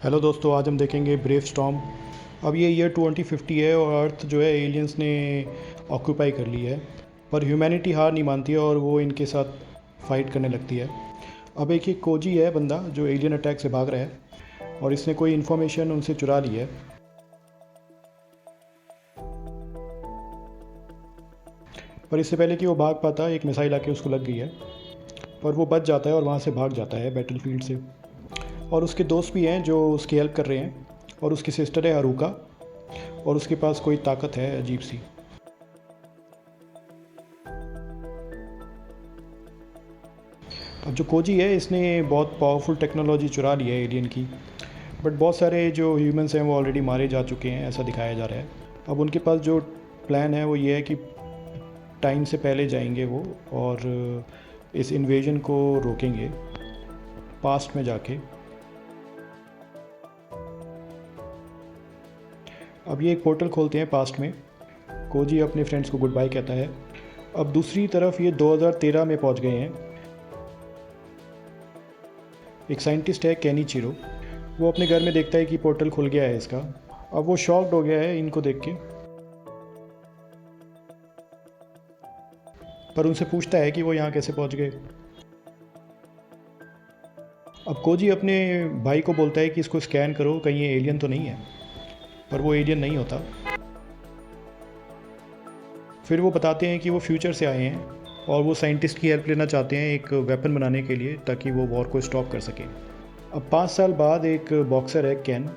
Hello दोस्तों, आज हम देखेंगे ब्रेव स्टॉर्म। अब ये ईयर 2050 है और अर्थ जो है एलियंस ने ऑक्यूपाई कर ली है, पर ह्यूमैनिटी हार नहीं मानती है और वो इनके साथ फाइट करने लगती है। अब एक ये कोजी है बंदा जो एलियन अटैक से भाग रहा है और इसने कोई इन्फॉर्मेशन उनसे चुरा ली है। पर इससे पहले कि वो भाग पाता, एक मिसाइल आके उसको लग गई है, पर वो बच जाता है और वहाँ से भाग जाता है बैटलफील्ड से। और उसके दोस्त भी हैं जो उसकी हेल्प कर रहे हैं, और उसकी सिस्टर है अरुका, और उसके पास कोई ताकत है अजीब सी। अब जो कोजी है इसने बहुत पावरफुल टेक्नोलॉजी चुरा ली है एलियन की, बट बहुत सारे जो ह्यूमंस हैं वो ऑलरेडी मारे जा चुके हैं, ऐसा दिखाया जा रहा है। अब उनके पास जो प्लान है वो ये है कि टाइम से पहले जाएंगे वो, और इस इन्वेजन को रोकेंगे पास्ट में जाके। अब ये एक पोर्टल खोलते हैं पास्ट में। कोजी अपने फ्रेंड्स को गुड बाय कहता है। अब दूसरी तरफ ये 2013 में पहुंच गए हैं। एक साइंटिस्ट है केनिचिरो, वो अपने घर में देखता है कि पोर्टल खुल गया है इसका। अब वो शॉक्ड हो गया है इनको देख के, पर उनसे पूछता है कि वो यहाँ कैसे पहुँच गए। अब कोजी अपने भाई को बोलता है कि इसको स्कैन करो, कहीं ये एलियन तो नहीं है, पर वो एलियन नहीं होता। फिर वो बताते हैं कि वो फ्यूचर से आए हैं और वो साइंटिस्ट की हेल्प लेना चाहते हैं एक वेपन बनाने के लिए, ताकि वो वॉर को स्टॉप कर सकें। अब 5 साल बाद एक बॉक्सर है केन,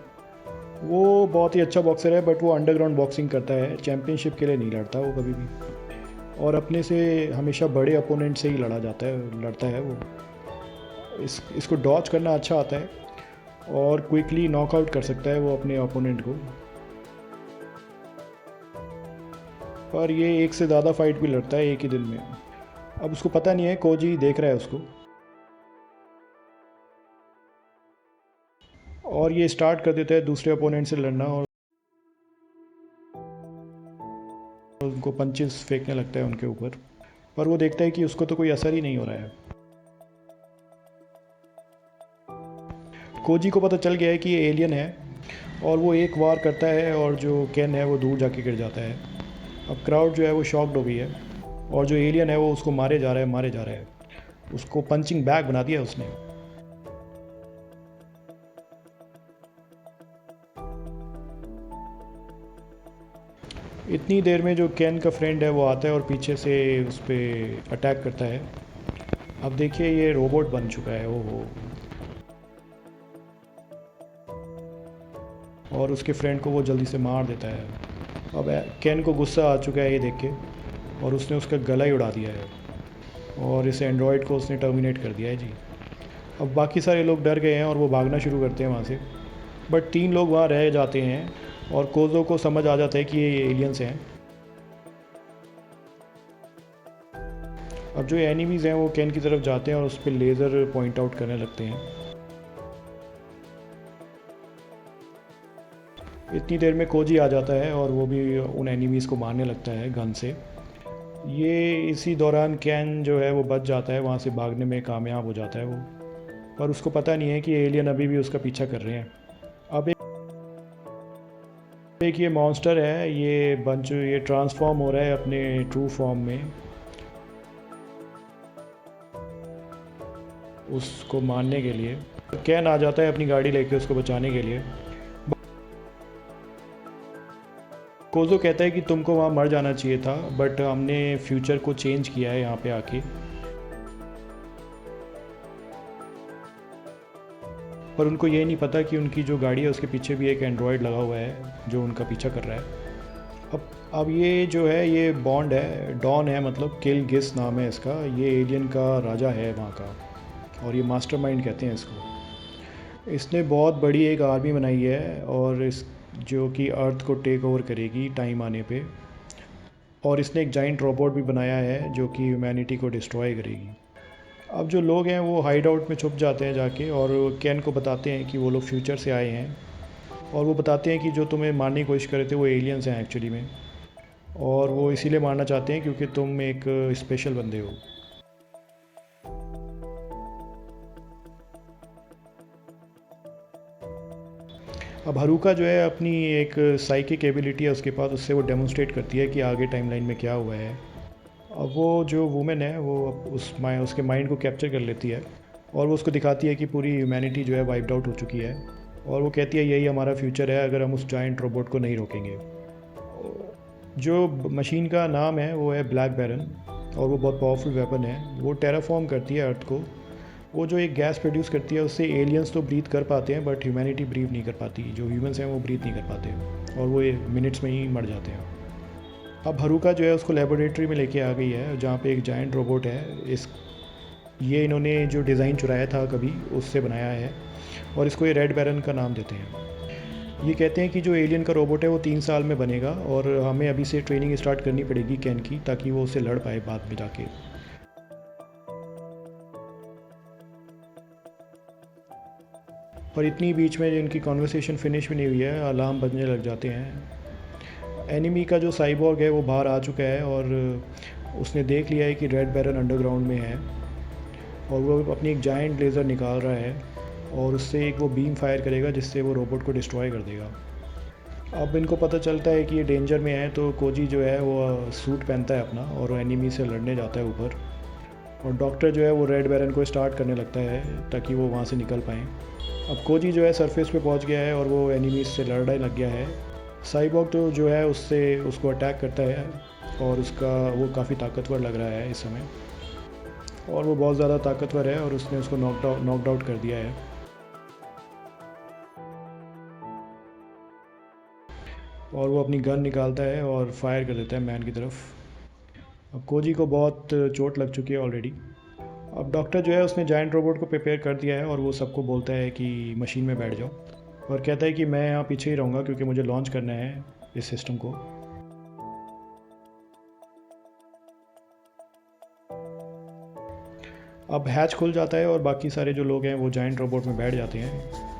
वो बहुत ही अच्छा बॉक्सर है, बट वो अंडरग्राउंड बॉक्सिंग करता है, चैम्पियनशिप के लिए नहीं लड़ता वो कभी भी, और अपने से हमेशा बड़े अपोनेंट से ही लड़ता है वो। इसको डॉज करना अच्छा आता है और क्विकली नॉकआउट कर सकता है वो अपने अपोनेंट को। पर ये एक से ज़्यादा फाइट भी लड़ता है एक ही दिन में। अब उसको पता नहीं है, कोजी देख रहा है उसको, और ये स्टार्ट कर देता है दूसरे अपोनेंट से लड़ना, और उनको पंचेस फेंकने लगता है उनके ऊपर। पर वो देखता है कि उसको तो कोई असर ही नहीं हो रहा है। कोजी को पता चल गया है कि ये एलियन है, और वो एक वार करता है और जो केन है वो दूर जाके गिर जाता है। अब क्राउड जो है वो शॉक्ड हो गई है, और जो एलियन है वो उसको मारे जा रहा है। उसको पंचिंग बैग बना दिया उसने। इतनी देर में जो केन का फ्रेंड है वो आता है और पीछे से उस पर अटैक करता है। अब देखिए ये रोबोट बन चुका है, ओहो। और उसके फ्रेंड को वो जल्दी से मार देता है। अब केन को गुस्सा आ चुका है ये देख के, और उसने उसका गला ही उड़ा दिया है, और इस एंड्रॉयड को उसने टर्मिनेट कर दिया है जी। अब बाकी सारे लोग डर गए हैं और वो भागना शुरू करते हैं वहाँ से, बट 3 लोग वहाँ रह जाते हैं, और कोजो को समझ आ जाता है कि ये एलियंस हैं। अब जो एनिमीज़ हैं वो केन की तरफ जाते हैं और उस पर लेज़र पॉइंट आउट करने लगते हैं। इतनी देर में कोजी आ जाता है और वो भी उन एनिमीज़ को मारने लगता है गन से। ये इसी दौरान कैन जो है वो बच जाता है, वहाँ से भागने में कामयाब हो जाता है वो, पर उसको पता नहीं है कि एलियन अभी भी उसका पीछा कर रहे हैं। अब एक ये मॉन्स्टर है, ये ट्रांसफॉर्म हो रहा है अपने ट्रू फॉर्म में उसको मारने के लिए। कैन आ जाता है अपनी गाड़ी लेके उसको बचाने के लिए। कोजो कहता है कि तुमको वहाँ मर जाना चाहिए था, बट हमने फ्यूचर को चेंज किया है यहाँ पे आके। पर उनको ये नहीं पता कि उनकी जो गाड़ी है उसके पीछे भी एक एंड्रॉयड लगा हुआ है जो उनका पीछा कर रहा है। अब ये जो है ये बॉन्ड है, डॉन है, मतलब किल गिस नाम है इसका। ये एलियन का राजा है वहाँ का, और ये मास्टरमाइंड कहते हैं इसको। इसने बहुत बड़ी एक आर्मी बनाई है, और इस जो कि अर्थ को टेक ओवर करेगी टाइम आने पे। और इसने एक जाइंट रोबोट भी बनाया है जो कि ह्यूमैनिटी को डिस्ट्रॉय करेगी। अब जो लोग हैं वो हाइड आउट में छुप जाते हैं जाके, और कैन को बताते हैं कि वो लोग फ्यूचर से आए हैं, और वो बताते हैं कि जो तुम्हें मारने की कोशिश कर रहे थे वो एलियंस हैं एक्चुअली में, और वो इसीलिए मारना चाहते हैं क्योंकि तुम एक स्पेशल बंदे हो। अब हरुका जो है अपनी एक साइकिक एबिलिटी है उसके पास, उससे वो डेमोन्स्ट्रेट करती है कि आगे टाइमलाइन में क्या हुआ है। अब वो जो वुमेन है वो उसके माइंड को कैप्चर कर लेती है और वो उसको दिखाती है कि पूरी ह्यूमैनिटी जो है वाइप्ड आउट हो चुकी है, और वो कहती है यही हमारा फ्यूचर है अगर हम उस जायंट रोबोट को नहीं रोकेंगे। जो मशीन का नाम है वो है ब्लैक बैरन, और वो बहुत पावरफुल वेपन है। वो टेराफॉर्म करती है अर्थ को। वो जो एक गैस प्रोड्यूस करती है उससे एलियंस तो ब्रीथ कर पाते हैं बट ह्यूमैनिटी ब्रीथ नहीं कर पाती। जो ह्यूमंस हैं वो ब्रीथ नहीं कर पाते और वो मिनट्स में ही मर जाते हैं। अब हरुका जो है उसको लेबोरेटरी में लेके आ गई है जहाँ पे एक जायंट रोबोट है। ये इन्होंने जो डिज़ाइन चुराया था कभी उससे बनाया है, और इसको ये रेड बैरन का नाम देते हैं। ये कहते हैं कि जो एलियन का रोबोट है वो 3 साल में बनेगा और हमें अभी से ट्रेनिंग स्टार्ट करनी पड़ेगी कैन की, ताकि वो उससे लड़ पाए बाद में जाके। पर इतनी बीच में इनकी कॉन्वर्सेशन फिनिश भी नहीं हुई है, अलार्म बजने लग जाते हैं। एनिमी का जो साइबॉर्ग है वो बाहर आ चुका है और उसने देख लिया है कि रेड बैरन अंडरग्राउंड में है, और वो अपनी एक जायंट लेज़र निकाल रहा है और उससे एक वो बीम फायर करेगा जिससे वो रोबोट को डिस्ट्रॉय कर देगा। अब इनको पता चलता है कि ये डेंजर में है, तो कोजी जो है वो सूट पहनता है अपना और एनिमी से लड़ने जाता है ऊपर, और डॉक्टर जो है वो रेड बैरन को स्टार्ट करने लगता है ताकि वो वहाँ से निकल पाएँ। अब कोजी जो है सरफेस पे पहुँच गया है और वो एनिमी से लड़ने लग गया है। साइबॉर्ग तो जो है उसको अटैक करता है और वो काफ़ी ताकतवर लग रहा है इस समय, और वो बहुत ज़्यादा ताकतवर है और उसने उसको नॉकड आउट कर दिया है। और वो अपनी गन निकालता है और फायर कर देता है मैन की तरफ। अब कोजी को बहुत चोट लग चुकी है ऑलरेडी। अब डॉक्टर जो है उसने जायंट रोबोट को प्रिपेयर कर दिया है और वो सबको बोलता है कि मशीन में बैठ जाओ, और कहता है कि मैं यहाँ पीछे ही रहूँगा क्योंकि मुझे लॉन्च करना है इस सिस्टम को। अब हैच खुल जाता है और बाकी सारे जो लोग हैं वो जायंट रोबोट में बैठ जाते हैं।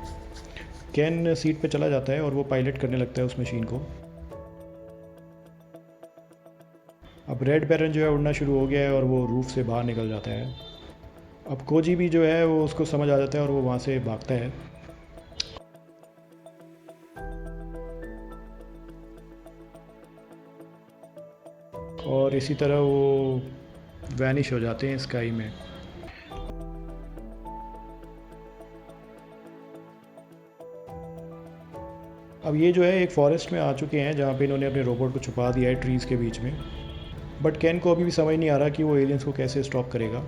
कैन सीट पे चला जाता है और वो पायलट करने लगता है उस मशीन को। अब रेड बैरन जो है उड़ना शुरू हो गया है और वो रूफ से बाहर निकल जाता है। अब कोजी भी जो है वो उसको समझ आ जाता है और वो वहाँ से भागता है। और इसी तरह वो वैनिश हो जाते हैं स्काई में। अब ये जो है एक फॉरेस्ट में आ चुके हैं जहाँ पे इन्होंने अपने रोबोट को छुपा दिया है ट्रीज़ के बीच में। बट कैन को अभी भी समझ नहीं आ रहा कि वो एलियंस को कैसे स्टॉप करेगा।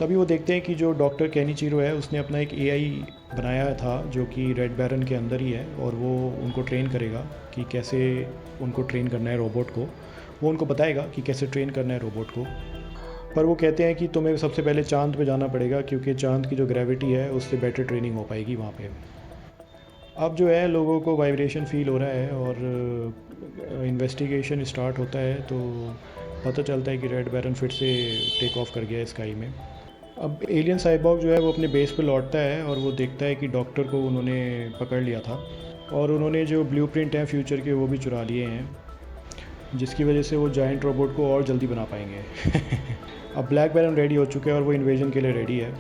तभी वो देखते हैं कि जो डॉक्टर केनिचिरो है उसने अपना एक एआई बनाया था जो कि रेड बैरन के अंदर ही है, और वो उनको ट्रेन करेगा कि कैसे उनको ट्रेन करना है रोबोट को। वो उनको बताएगा कि कैसे ट्रेन करना है रोबोट को। पर वो कहते हैं कि तुम्हें सबसे पहले चाँद पे जाना पड़ेगा क्योंकि चाँद की जो ग्रेविटी है उससे बेटर ट्रेनिंग हो पाएगी वहाँ पे। अब जो है लोगों को वाइब्रेशन फील हो रहा है और इन्वेस्टिगेशन स्टार्ट होता है, तो पता चलता है कि रेड बैरन फिर से टेक ऑफ कर गया है स्काई में। अब एलियन साइबॉर्ग जो है वो अपने बेस पे लौटता है और वो देखता है कि डॉक्टर को उन्होंने पकड़ लिया था और उन्होंने जो ब्लूप्रिंट हैं फ्यूचर के वो भी चुरा लिए हैं, जिसकी वजह से वो जायंट रोबोट को और जल्दी बना पाएंगे। अब ब्लैक बैरन रेडी हो चुके हैं और वो इन्वेजन के लिए रेडी है,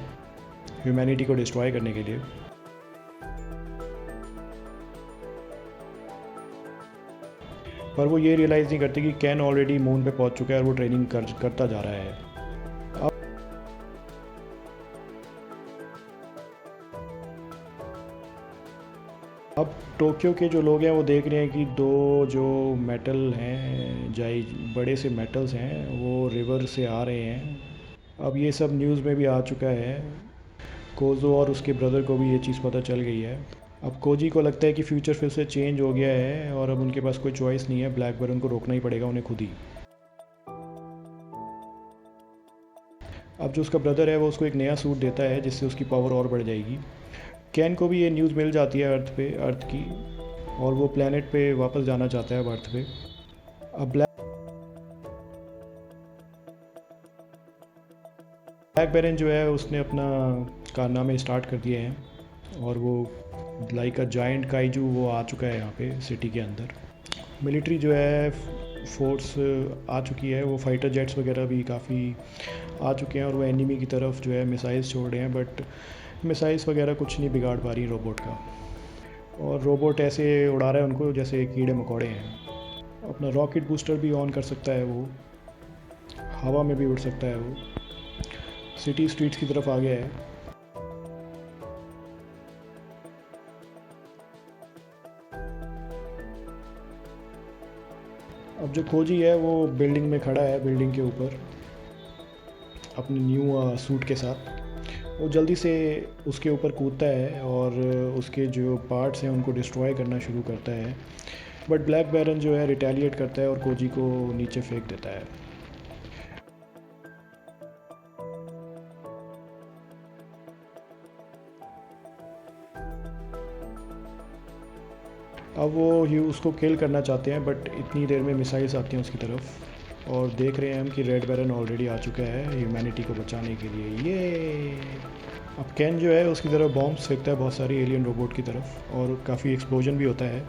ह्यूमैनिटी को डिस्ट्रॉय करने के लिए। पर वो ये रियलाइज़ नहीं करते कि कैन ऑलरेडी मून पे पहुंच चुका है और वो ट्रेनिंग करता जा रहा है। अब टोक्यो के जो लोग हैं वो देख रहे हैं कि दो जो मेटल हैं बड़े से मेटल्स हैं वो रिवर से आ रहे हैं। अब ये सब न्यूज़ में भी आ चुका है। कोजो और उसके ब्रदर को भी ये चीज़ पता चल गई है। अब कोजी को लगता है कि फ्यूचर फिर से चेंज हो गया है और अब उनके पास कोई चॉइस नहीं है, ब्लैक बैरन को रोकना ही पड़ेगा उन्हें खुद ही। अब जो उसका ब्रदर है वो उसको एक नया सूट देता है जिससे उसकी पावर और बढ़ जाएगी। कैन को भी ये न्यूज़ मिल जाती है अर्थ की, और वो प्लेनेट पे वापस जाना चाहता है अब अर्थ पे। अब ब्लैक बैरन जो है उसने अपना कारनामे स्टार्ट कर दिए हैं और वो लाइक अ जायंट काइजू वो आ चुका है यहाँ पे सिटी के अंदर। मिलिट्री जो है फोर्स आ चुकी है, वो फाइटर जेट्स वगैरह भी काफ़ी आ चुके हैं और वो एनिमी की तरफ जो है मिसाइल्स छोड़ रहे हैं, बट मिसाइल्स वगैरह कुछ नहीं बिगाड़ पा रही रोबोट का। और रोबोट ऐसे उड़ा रहा है उनको जैसे कीड़े मकोड़े हैं। अपना रॉकेट बूस्टर भी ऑन कर सकता है वो, हवा में भी उड़ सकता है वो। सिटी स्ट्रीट्स की तरफ आ गया है। अब जो खोजी है वो बिल्डिंग में खड़ा है, बिल्डिंग के ऊपर अपनी न्यू सूट के साथ। वो जल्दी से उसके ऊपर कूदता है और उसके जो पार्ट्स हैं उनको डिस्ट्रॉय करना शुरू करता है। बट ब्लैक बैरन जो है रिटेलिएट करता है और कोजी को नीचे फेंक देता है। अब वो उसको किल करना चाहते हैं, बट इतनी देर में मिसाइल्स आती हैं उसकी तरफ और देख रहे हैं हम कि रेड बैरन ऑलरेडी आ चुका है ह्यूमैनिटी को बचाने के लिए। ये अब कैन जो है उसकी तरफ बॉम्ब्स फेंकता है बहुत सारी एलियन रोबोट की तरफ और काफ़ी एक्सप्लोजन भी होता है।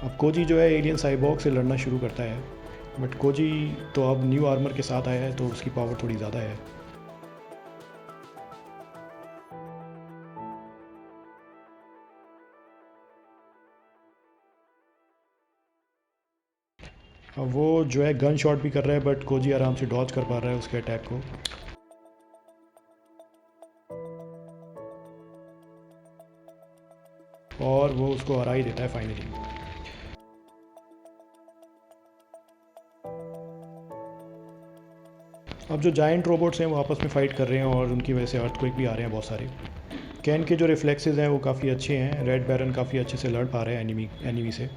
अब कोजी जो है एलियन साइबॉर्ग से लड़ना शुरू करता है, बट कोजी तो अब न्यू आर्मर के साथ आया है तो उसकी पावर थोड़ी ज़्यादा है। अब वो जो है गन शॉट भी कर रहा है, बट कोजी आराम से डॉज कर पा रहा है उसके अटैक को। और वो उसको हरा ही देता है फाइनली। अब जो जायंट रोबोट्स हैं वो आपस में फ़ाइट कर रहे हैं और उनकी वजह से अर्थक्वेक भी आ रहे हैं बहुत सारे। कैन के जो रिफ्लेक्सेस हैं वो काफ़ी अच्छे हैं, रेड बैरन काफ़ी अच्छे से लड़ पा रहे हैं एनिमी से।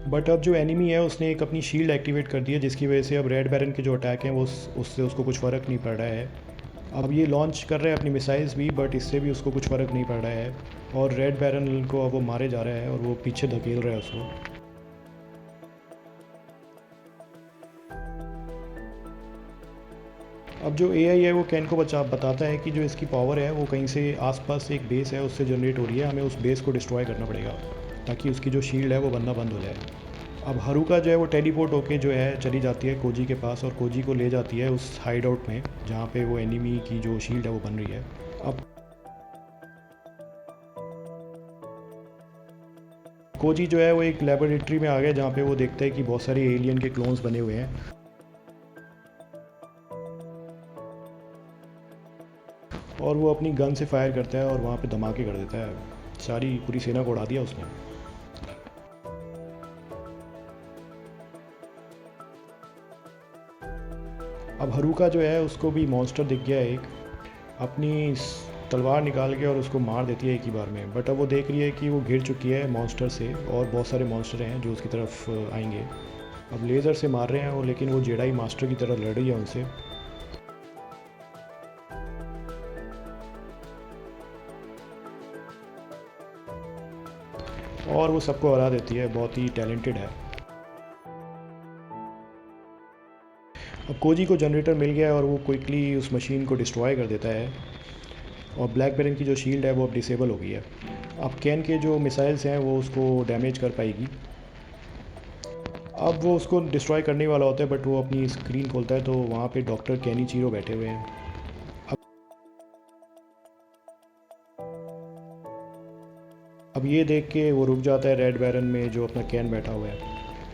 बट अब जो एनिमी है उसने एक अपनी शील्ड एक्टिवेट कर दी है, जिसकी वजह से अब रेड बैरन के जो अटैक हैं वो उससे उसको कुछ फ़र्क नहीं पड़ रहा है। अब ये लॉन्च कर रहे हैं अपनी मिसाइल्स भी, बट इससे भी उसको कुछ फ़र्क नहीं पड़ रहा है और रेड बैरन को अब वो मारे जा रहा है और वो पीछे धकेल रहा है उसको। अब जो एआई है वो कैन को बताता है कि जो इसकी पावर है वो कहीं से आसपास एक बेस है उससे जनरेट हो रही है, हमें उस बेस को डिस्ट्रॉय करना पड़ेगा ताकि उसकी जो शील्ड है वो बनना बंद हो जाए। अब हरुका जो है वो टेलीपोर्ट होके जो है चली जाती है कोजी के पास और कोजी को ले जाती है उस हाइड आउट में जहाँ पे वो एनिमी की जो शील्ड है वो बन रही है। अब कोजी जो है वो एक लेबोरेटरी में आ गया जहाँ पे वो देखता है कि बहुत सारे एलियन के क्लोन्स बने हुए हैं और वो अपनी गन से फायर करता है और वहाँ पे धमाके कर देता है, सारी पूरी सेना को उड़ा दिया उसने। अब हरुका जो है उसको भी मॉन्स्टर दिख गया एक, अपनी तलवार निकाल के और उसको मार देती है एक ही बार में। बट अब वो देख रही है कि वो घिर चुकी है मॉन्स्टर से और बहुत सारे मॉन्स्टर हैं जो उसकी तरफ आएंगे। अब लेज़र से मार रहे हैं वो, लेकिन वो जेडाई मास्टर की तरह लड़ रही है उनसे। और वो सबको हरा देती है, बहुत ही टैलेंटेड है। अब कोजी को जनरेटर मिल गया है और वो क्विकली उस मशीन को डिस्ट्रॉय कर देता है और ब्लैक बैरन की जो शील्ड है वो अब डिसेबल हो गई है। अब कैन के जो मिसाइल्स हैं वो उसको डैमेज कर पाएगी। अब वो उसको डिस्ट्रॉय करने वाला होता है, बट वो अपनी स्क्रीन खोलता है तो वहाँ पे डॉक्टर केनिचिरो बैठे हुए हैं। अब ये देख के वो रुक जाता है रेड बैरन में जो अपना कैन बैठा हुआ है,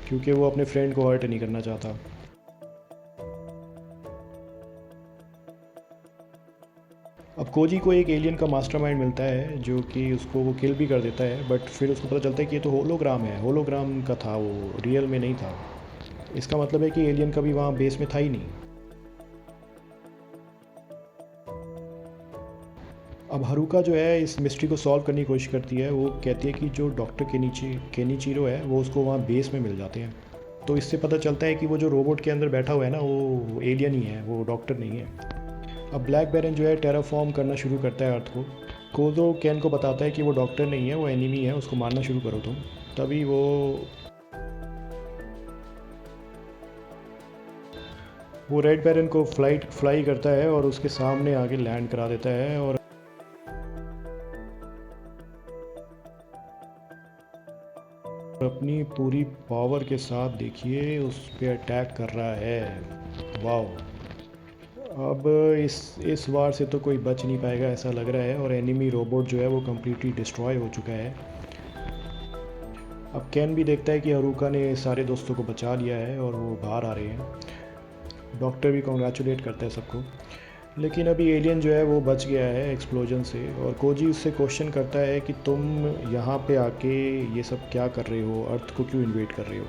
क्योंकि वो अपने फ्रेंड को हर्ट नहीं करना चाहता। अब कोजी को एक एलियन का मास्टरमाइंड मिलता है जो कि उसको वो किल भी कर देता है, बट फिर उसको पता चलता है कि ये तो होलोग्राम है, होलोग्राम का था, वो रियल में नहीं था। इसका मतलब है कि एलियन कभी वहाँ बेस में था ही नहीं। अब हरुका जो है इस मिस्ट्री को सॉल्व करने की कोशिश करती है। वो कहती है कि जो डॉक्टर केनिचिरो है वो उसको वहाँ बेस में मिल जाते हैं। तो इससे पता चलता है कि वो जो रोबोट के अंदर बैठा हुआ है ना वो एलियन ही है, वो डॉक्टर नहीं है। अब ब्लैक बैरन जो है टेराफॉर्म करना शुरू करता है अर्थ को। कोजो कैन को बताता है कि वो डॉक्टर नहीं है, वो एनिमी है, उसको मारना शुरू करो तुम। तभी वो वो रेड बैरन को फ्लाई करता है और उसके सामने आके लैंड करा देता है और अपनी पूरी पावर के साथ देखिए उस पे अटैक कर रहा है। वाह। अब इस वार से तो कोई बच नहीं पाएगा ऐसा लग रहा है और एनिमी रोबोट जो है वो कम्प्लीटली डिस्ट्रॉय हो चुका है। अब कैन भी देखता है कि अरुका ने सारे दोस्तों को बचा लिया है और वो बाहर आ रहे हैं। डॉक्टर भी कॉन्ग्रेचुलेट करता है सबको, लेकिन अभी एलियन जो है वो बच गया है एक्सप्लोजन से और कोजी उससे क्वेश्चन करता है कि तुम यहाँ पे आके ये सब क्या कर रहे हो, अर्थ को क्यों इन्वेट कर रहे हो।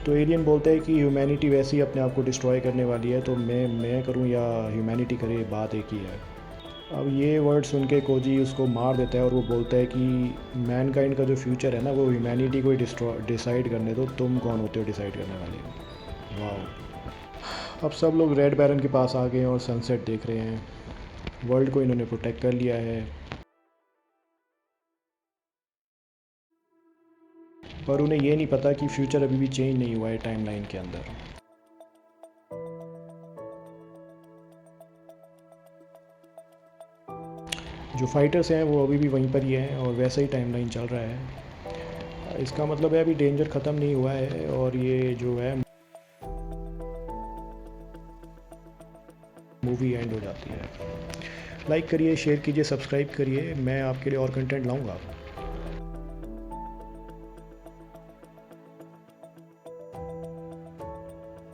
तो एलियन बोलता है कि ह्यूमैनिटी वैसे ही अपने आप को डिस्ट्रॉय करने वाली है, तो मैं करूँ या ह्यूमैनिटी करे, बात एक ही है। अब ये वर्ड सुन के कोजी उसको मार देता है और वो बोलता है कि मैनकाइंड का जो फ्यूचर है ना वो ह्यूमैनिटी को ही डिसाइड करने दो, तुम कौन होते हो डिसाइड करने वाले। वाह। अब सब लोग रेड बैरन के पास आ गए हैं और सनसेट देख रहे हैं। वर्ल्ड को इन्होंने प्रोटेक्ट कर लिया है, पर उन्हें ये नहीं पता कि फ्यूचर अभी भी चेंज नहीं हुआ है टाइमलाइन के अंदर। जो फाइटर्स हैं वो अभी भी वहीं पर ही हैं और वैसा ही टाइमलाइन चल रहा है। इसका मतलब है अभी डेंजर ख़त्म नहीं हुआ है और ये जो है मूवी एंड हो जाती है। लाइक करिए, शेयर कीजिए, सब्सक्राइब करिए, मैं आपके लिए और कंटेंट लाऊंगा।